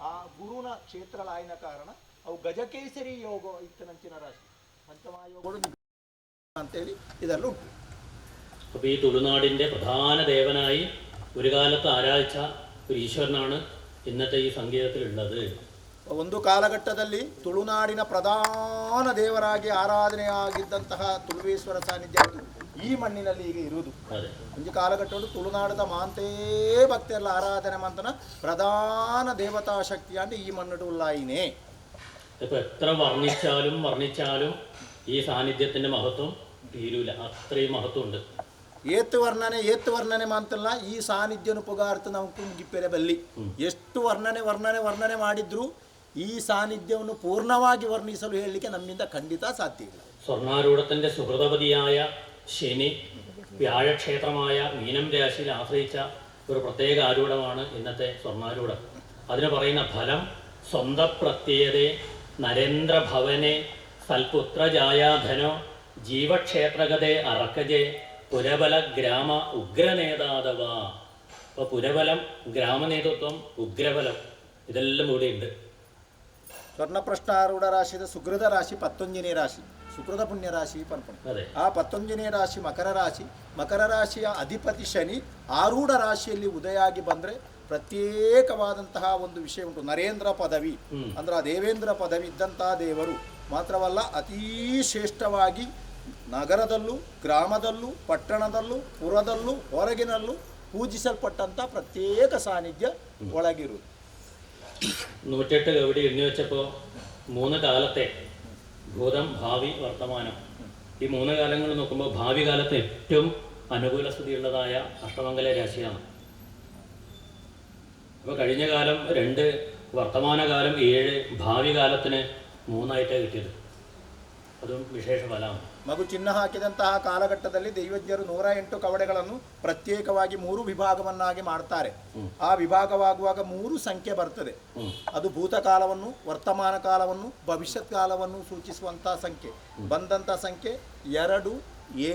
ఆ గురువున క్షేత్రాలు అయిన కారణ ಅವು ಗಜಕೇಸರಿ ಯೋಗ ಇತ್ತನಂಚಿನ ರಾಶಿ ಪಂಚಮಹಾಯೋಗಗಳು ಅಂತೇಳಿ ಇದೆಲ್ಲ ಉಂಟು. അപ്പോൾ ഈ തുളുനാടിൻ്റെ പ്രധാന ദേവനായി ഒരു കാലത്ത് ആരാധിച്ച ഒരു ഈശ്വരനാണ് ഇന്നത്തെ ಈ ಸಂಗೀತത്തിലുള്ളത്. ಒಂದು ಕಾಲಘಟ್ಟದಲ್ಲಿ ತುಳುನಾಡಿನ ಪ್ರಧಾನ ದೇವರಾಗಿ ಆರಾಧನೆಯಾಗಿದ್ದಂತಹ ತುಳುವೇಶ್ವರ ಸಾನ್ನಿಧ್ಯ ಈ ಮಣ್ಣಿನಲ್ಲಿ ಈಗ ಇರುವುದು. ಒಂದು ಕಾಲಘಟ್ಟದಲ್ಲಿ ತುಳುನಾಡದ ಮಾಂತೇ ಭಕ್ತರೆಲ್ಲ ಆರಾಧನೆ ಮಂತನ ಪ್ರಧಾನ ದೇವತಾ ಶಕ್ತಿ ಅಂದ್ರೆ ಈ ಮಣ್ಣು ಉಲ್ಲಾಯಿನೇ. ഇപ്പോൾ എത്ര വർണ്ണിച്ചാലും ഈ സാന്നിധ്യത്തിൻ്റെ മഹത്വം തീരൂല, അത്രയും മഹത്വമുണ്ട്. ಏತು ವರ್ಣನೆ ಮಾತಲ್ಲ ಈ ಸಾನ್ನಿಧ್ಯನು ಪುಗಾರ್ತ ನಾವು ಮುಗಿಪೆರೆ ಬಲ್ಲಿ ಎಷ್ಟು ವರ್ಣನೆ ಮಾಡಿದ್ರು ಈ ಸಾನ್ನಿಧ್ಯವನ್ನು ಪೂರ್ಣವಾಗಿ ವರ್ಣಿಸಲು ಹೇಳಲಿಕ್ಕೆ ನಮ್ಮಿಂದ ಖಂಡಿತ ಸಾಧ್ಯ ಇಲ್ಲ. സ്വർണ്ണാരൂഢത്തിൻ്റെ സുഹൃതപതിയായ ശനി വ്യാഴക്ഷേത്രമായ മീനം രാശിയിൽ ആശ്രയിച്ച ഒരു പ്രത്യേക ആരൂഢമാണ് ഇന്നത്തെ സ്വർണ്ണാരൂഢം. അതിന് പറയുന്ന ഫലം സ്വന്തം പ്രത്യേകതയെ നരേന്ദ്രഭവനെ സൽപുത്രജായാധനോ ജീവക്ഷേത്രഗതേ അറക്കജേ പുരബല ഗ്രാമ ഉഗ്രനേതാതവ. അപ്പോൾ പുരബലം, ഗ്രാമനേതൃത്വം, ഉഗ്രബലം ഇതെല്ലാം ഇവിടെയുണ്ട്. ಸ್ವರ್ಣಪ್ರಶ್ನಾರೂಢ ರಾಶಿಯ ಸುಕೃತ ರಾಶಿ 11ನೇ ರಾಶಿ, ಸುಕೃತ ಪುಣ್ಯ ರಾಶಿ ಪನ್ಪುಣ. ಆ 11ನೇ ರಾಶಿ ಮಕರ ರಾಶಿಯ ಅಧಿಪತಿ ಶನಿ ಆರೂಢ ರಾಶಿಯಲ್ಲಿ ಉದಯ ಆಗಿ ಬಂದರೆ ಪ್ರತ್ಯೇಕವಾದಂತಹ ಒಂದು ವಿಷಯ ಉಂಟು. ನರೇಂದ್ರ ಪದವಿ ಅಂದ್ರೆ ಆ ದೇವೇಂದ್ರ ಪದವಿ ಇದ್ದಂತಹ ದೇವರು ಮಾತ್ರವಲ್ಲ, ಅತೀ ಶ್ರೇಷ್ಠವಾಗಿ ನಗರದಲ್ಲೂ ಗ್ರಾಮದಲ್ಲೂ ಪಟ್ಟಣದಲ್ಲೂ ಪುರದಲ್ಲೂ ಹೊರಗಿನಲ್ಲೂ പൂജിಸಲ್ಪಟ್ಟಂಥ പ്രത്യേക സാന്നിധ്ಯ ಒಳಗಿರುವುದು. 108 ഗൗഡി എണ്ണി വെച്ചപ്പോൾ 3 കാലത്തെ ഭൂതം, ഭാവി, വർത്തമാനം, ഈ 3 കാലങ്ങൾ നോക്കുമ്പോൾ ഭാവി കാലത്ത് ഏറ്റവും അനുകൂല സ്ഥിതിയുള്ളതായ അഷ്ടമംഗല രാശിയാണ്. അപ്പോൾ കഴിഞ്ഞ കാലം 2, വർത്തമാനകാലം 7, ഭാവി കാലത്തിന് 3 കിട്ടിയത്. അതും വിശേഷ ഫലമാണ്. ಮಗು ಚಿನ್ನ ಹಾಕಿದಂತಹ ಕಾಲಘಟ್ಟದಲ್ಲಿ ದೈವಜ್ಞರು 108 ಕವಡೆಗಳನ್ನು ಪ್ರತ್ಯೇಕವಾಗಿ 3 ವಿಭಾಗವನ್ನಾಗಿ ಮಾಡ್ತಾರೆ. ಆ ವಿಭಾಗವಾಗುವಾಗ 3 ಸಂಖ್ಯೆ ಬರ್ತದೆ. ಅದು ಭೂತಕಾಲವನ್ನು, ವರ್ತಮಾನ ಕಾಲವನ್ನು, ಭವಿಷ್ಯತ್ ಕಾಲವನ್ನು ಸೂಚಿಸುವಂತಹ ಸಂಖ್ಯೆ. ಬಂದಂಥ ಸಂಖ್ಯೆ 2,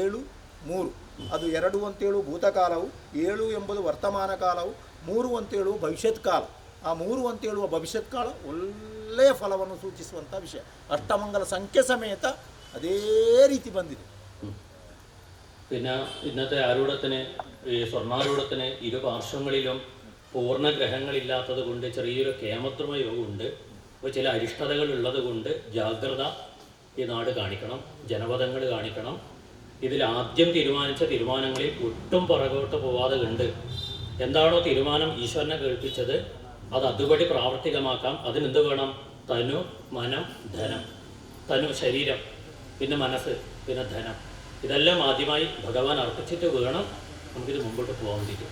7, 3. ಅದು 2 ಅಂತೇಳು ಭೂತಕಾಲವು, 7 ಎಂಬುದು ವರ್ತಮಾನ ಕಾಲವು, 3 ಅಂತೇಳುವ ಭವಿಷ್ಯತ್ ಕಾಲ. ಆ 3 ಅಂತೇಳುವ ಭವಿಷ್ಯತ್ ಕಾಲ ಒಳ್ಳೆಯ ಫಲವನ್ನು ಸೂಚಿಸುವಂಥ ವಿಷಯ. ಅಷ್ಟಮಂಗಲ ಸಂಖ್ಯೆ ಸಮೇತ അതേ രീതി ಬಂದಿದೆ. പിന്നെ ഇന്നത്തെ ആരൂഢത്തിന്, ഈ സ്വർണ്ണാരൂഢത്തിന് 2 പാർശ്വങ്ങളിലും പൂർണ്ണഗ്രഹങ്ങളില്ലാത്തത് കൊണ്ട് ചെറിയൊരു കേമദ്രമ യോഗമുണ്ട്. അപ്പോൾ ചില അരിഷ്ടതകൾ ഉള്ളത് കൊണ്ട് ജാഗ്രത ഈ നാട് കാണിക്കണം, ജനപദങ്ങൾ കാണിക്കണം. ഇതിൽ ആദ്യം തീരുമാനിച്ച തീരുമാനങ്ങളിൽ ഒട്ടും പുറകോട്ട് പോവാതെ കണ്ട് എന്താണോ തീരുമാനം ഈശ്വരനെ കേൾപ്പിച്ചത് അത് അതുപടി പ്രാവർത്തികമാക്കാം. അതിനെന്ത് വേണം? തനു, മനം, ധനം. തനു ശരീരം, പിന്നെ മനസ്സ്, പിന്നെ ധനം. ഇതെല്ലാം ആദ്യമായി ഭഗവാൻ അർപ്പിച്ചിട്ട് വേണം നമുക്കിത് മുമ്പോട്ട് പോകാൻ വേണ്ടിയിട്ട്.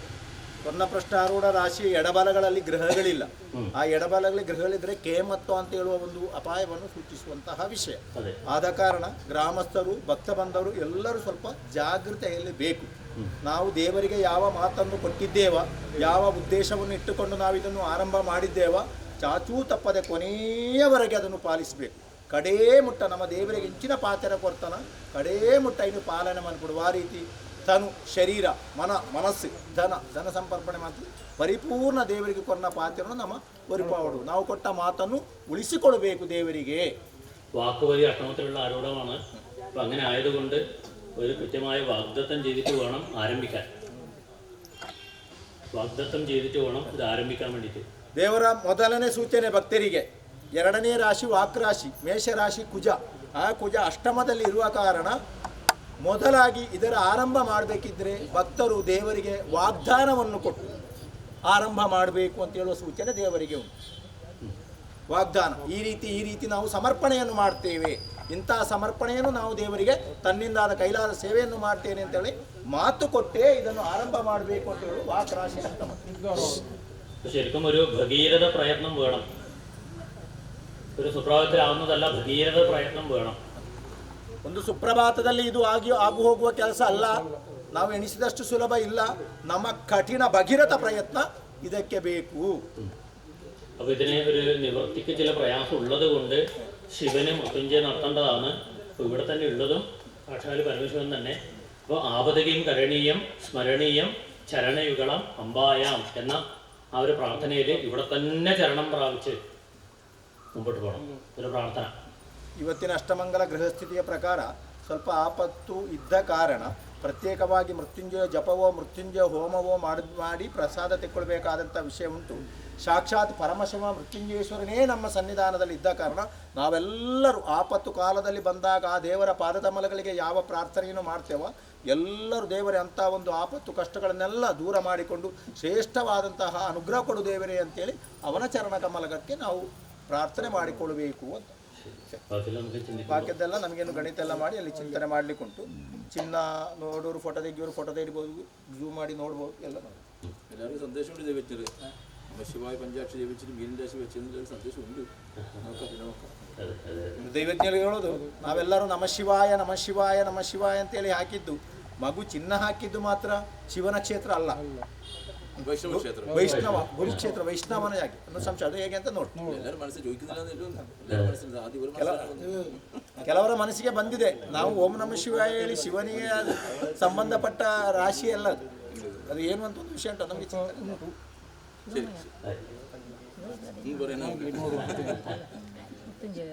ಸ್ವರ್ಣಪ್ರಶ್ನಾರೂಢ ರಾಶಿಯ ಎಡಬಲಗಳಲ್ಲಿ ಗ್ರಹಗಳಿಲ್ಲ. ಆ ಎಡಬಲಗಳಲ್ಲಿ ಗ್ರಹಗಳಿದ್ರೆ ಕೇಮತ್ವ ಅಂತ ಹೇಳುವ ಒಂದು ಅಪಾಯವನ್ನು ಸೂಚಿಸುವಂತಹ ವಿಷಯ. ಆದ ಕಾರಣ ಗ್ರಾಮಸ್ಥರು, ಭಕ್ತ ಬಂದವರು ಎಲ್ಲರೂ ಸ್ವಲ್ಪ ಜಾಗೃತೆಯಲ್ಲಿ ಬೇಕು. ನಾವು ದೇವರಿಗೆ ಯಾವ ಮಾತನ್ನು ಕೊಟ್ಟಿದ್ದೇವ, ಯಾವ ಉದ್ದೇಶವನ್ನು ಇಟ್ಟುಕೊಂಡು ನಾವು ಇದನ್ನು ಆರಂಭ ಮಾಡಿದ್ದೇವ, ಚಾಚೂ ತಪ್ಪದೆ ಕೊನೆಯವರೆಗೆ ಅದನ್ನು ಪಾಲಿಸಬೇಕು. ಕಡೇ ಮುಟ್ಟ ನಮ್ಮ ದೇವರಿಗೆ ಇಂಚಿನ ಪಾತ್ರ ಕೊಡ್ತಾನ, ಕಡೇ ಮುಟ್ಟ ಇನ್ನು ಪಾಲನೆ ಮಾಡಿಕೊಡುವ. ಆ ರೀತಿ ತನು, ಶರೀರ, ಮನಸ್ಸು, ಧನ ಸಂಪರ್ಪಣೆ ಮಾಡಿ ಪರಿಪೂರ್ಣ ದೇವರಿಗೆ ಕೊನ್ನ ಪಾತ್ರವನ್ನು ನಮ್ಮ ಒರಿಪಾವಡು. ನಾವು ಕೊಟ್ಟ ಮಾತನ್ನು ಉಳಿಸಿಕೊಡಬೇಕು ದೇವರಿಗೆ. വാക്കുവഴി അഷ്ടമത്തിലുള്ള ആരൂഢമാണ്. അപ്പം അങ്ങനെ ആയതുകൊണ്ട് ഒരു കൃത്യമായ വാഗ്ദത്തം ചെയ്തിട്ട് വേണം ആരംഭിക്കാൻ. വാഗ്ദത്തം ചെയ്തിട്ട് വേണം ഇത് ആരംഭിക്കാൻ വേണ്ടിയിട്ട്. ದೇವರ ಮೊದಲನೇ ಸೂಚನೆ ಭಕ್ತರಿಗೆ. ಎರಡನೇ ರಾಶಿ ವಾಕ್ ರಾಶಿ, ಮೇಷರಾಶಿ ಕುಜ. ಆ ಕುಜ ಅಷ್ಟಮದಲ್ಲಿ ಇರುವ ಕಾರಣ ಮೊದಲಾಗಿ ಇದರ ಆರಂಭ ಮಾಡಬೇಕಿದ್ರೆ ಭಕ್ತರು ದೇವರಿಗೆ ವಾಗ್ದಾನವನ್ನು ಕೊಟ್ಟು ಆರಂಭ ಮಾಡಬೇಕು ಅಂತ ಹೇಳುವ ಸೂಚನೆ ದೇವರಿಗೆ ಉಂಟು. ವಾಗ್ದಾನ ಈ ರೀತಿ ನಾವು ಸಮರ್ಪಣೆಯನ್ನು ಮಾಡ್ತೇವೆ, ಇಂತಹ ಸಮರ್ಪಣೆಯನ್ನು ನಾವು ದೇವರಿಗೆ ತನ್ನಿಂದಾದ ಕೈಲಾದ ಸೇವೆಯನ್ನು ಮಾಡ್ತೇನೆ ಅಂತೇಳಿ ಮಾತು ಕೊಟ್ಟೇ ಇದನ್ನು ಆರಂಭ ಮಾಡಬೇಕು ಅಂತ ಹೇಳಿ ವಾಕ್ ರಾಶಿ ಅಷ್ಟಮ. ശരിക്കും ഒരു ഭഗീരഥ പ്രയത്നം വേണം. ഒരു സുപ്രഭാതത്തിലാവുന്നതല്ല, ഭഗീരഥ പ്രയത്നം വേണം. ಒಂದು ಸುಪ್ರಭಾತದಲ್ಲಿ ಇದು ಆಗು ಹೋಗುವ ಕೆಲಸ ಅಲ್ಲ, ನಾವು ಎಣಿಸಿದಷ್ಟು ಸುಲಭ ಇಲ್ಲ. ನಮ್ಮ ಕಠಿಣ ಭಗೀರಥ ಪ್ರಯತ್ನ ಇದಕ್ಕೆ ಬೇಕು. അപ്പോൾ ഇതിന് ഒരു നിവൃത്തിക്ക് ചില പ്രയാസം ഉള്ളത് കൊണ്ട് ശിവന് മൃത്യുഞ്ജയം നടത്തേണ്ടതാണ്. അപ്പോൾ ഇവിടെ തന്നെ ഉള്ളതും സാക്ഷാൽ പരമശിവൻ തന്നെ. അപ്പോൾ ആപദകീം കരണീയം സ്മരണീയം ചരണയുഗളം അമ്പായാം എന്ന ആ ഒരു പ്രാർത്ഥനയിൽ ഇവിടെ തന്നെ ചരണം പ്രാപിച്ച് മുമ്പോട്ട് പോകണം. ഒരു പ്രാർത്ഥന. ಇವತ್ತಿನ ಅಷ್ಟಮಂಗಲ ಗೃಹಸ್ಥಿತಿಯ ಪ್ರಕಾರ ಸ್ವಲ್ಪ ಆಪತ್ತು ಇದ್ದ ಕಾರಣ ಪ್ರತ್ಯೇಕವಾಗಿ ಮೃತ್ಯುಂಜಯ ಜಪವೋ ಮೃತ್ಯುಂಜಯ ಹೋಮವೋ ಮಾಡಿ ಪ್ರಸಾದ ತೆಕ್ಕೊಳ್ಬೇಕಾದಂಥ ವಿಷಯ ಉಂಟು. ಸಾಕ್ಷಾತ್ ಪರಮಶಿವ ಮೃತ್ಯುಂಜಯೇಶ್ವರನೇ ನಮ್ಮ ಸನ್ನಿಧಾನದಲ್ಲಿ ಇದ್ದ ಕಾರಣ ನಾವೆಲ್ಲರೂ ಆಪತ್ತು ಕಾಲದಲ್ಲಿ ಬಂದಾಗ ಆ ದೇವರ ಪಾದತಮಲಗಳಿಗೆ ಯಾವ ಪ್ರಾರ್ಥನೆಯನ್ನು ಮಾಡ್ತೇವೋ ಎಲ್ಲರೂ ದೇವರೇ ಅಂಥ ಒಂದು ಆಪತ್ತು ಕಷ್ಟಗಳನ್ನೆಲ್ಲ ದೂರ ಮಾಡಿಕೊಂಡು ಶ್ರೇಷ್ಠವಾದಂತಹ ಅನುಗ್ರಹ ಕೊಡು ದೇವರೇ ಅಂತೇಳಿ ಅವನ ಚರಣ ಕಮಲಕ್ಕೆ ನಾವು ಪ್ರಾರ್ಥನೆ ಮಾಡಿಕೊಳ್ಳಬೇಕು ಅಂತ. ಬಾಕಿದ್ದೆಲ್ಲ ನಮಗೇನು ಗಣಿತ ಎಲ್ಲ ಮಾಡಿ ಅಲ್ಲಿ ಚಿಂತನೆ ಮಾಡಲಿಕ್ಕುಂಟು. ಚಿನ್ನ ನೋಡೋರು ಫೋಟೋ ತೆಗಿಯೋರು ಫೋಟೋ ತೆಗಿಬೋದು, ಝೂಮ್ ಮಾಡಿ ನೋಡ್ಬೋದು ಎಲ್ಲ. എല്ലാവരും സന്ദേശമുണ്ട് ജപിച്ചത്. നമശിവായ പഞ്ചാക്ഷരി ജപിച്ചിട്ട് മീനിൻ്റെ രാശി വെച്ചതിൻ്റെ സന്ദേശമുണ്ട്. നോക്കാം. ದೈವಜ್ಞರು ಹೇಳೋದು ನಾವೆಲ್ಲರೂ ನಮ ಶಿವಾಯ ನಮ ಶಿವಾಯ ನಮ ಶಿವಾಯ ಅಂತೇಳಿ ಹಾಕಿದ್ದು. ಮಗು ಚಿನ್ನ ಹಾಕಿದ್ದು ಮಾತ್ರ ಶಿವನ ಕ್ಷೇತ್ರ ಅಲ್ಲ, ವೈಷ್ಣವ ಕ್ಷೇತ್ರ, ವೈಷ್ಣವ ಗುರುಕ್ಷೇತ್ರ, ವೈಷ್ಣವನ ಯಾಕೆ ಅನ್ನೋ ಸಂಶಯ. ಅದು ಹೇಗೆ ಅಂತ ನೋಡಿ. എല്ലാവരും മനസ്സിൽ ചോദിക്കുന്നില്ല ಎಲ್ಲರ ಮನಸ್ಸಿನ ಆದಿ ഒരു ಕೆಲವರ ಮನಸ್ಸಿಗೆ ಬಂದಿದೆ. ನಾವು ಓಂ ನಮ ಶಿವಾಯ ಹೇಳಿ ಶಿವನಿಗೆ ಸಂಬಂಧಪಟ್ಟ ರಾಶಿ ಅಲ್ಲ ಅದು. ಅದು ಏನು ಅಂತ ಒಂದು ವಿಷಯ ಉಂಟು ನಮಗೆ ಚಿಂತನೆ. ശരി ಹಿಂಗೆ ಬರೋಣ. ಮೃತ್ಯುಂಜಯ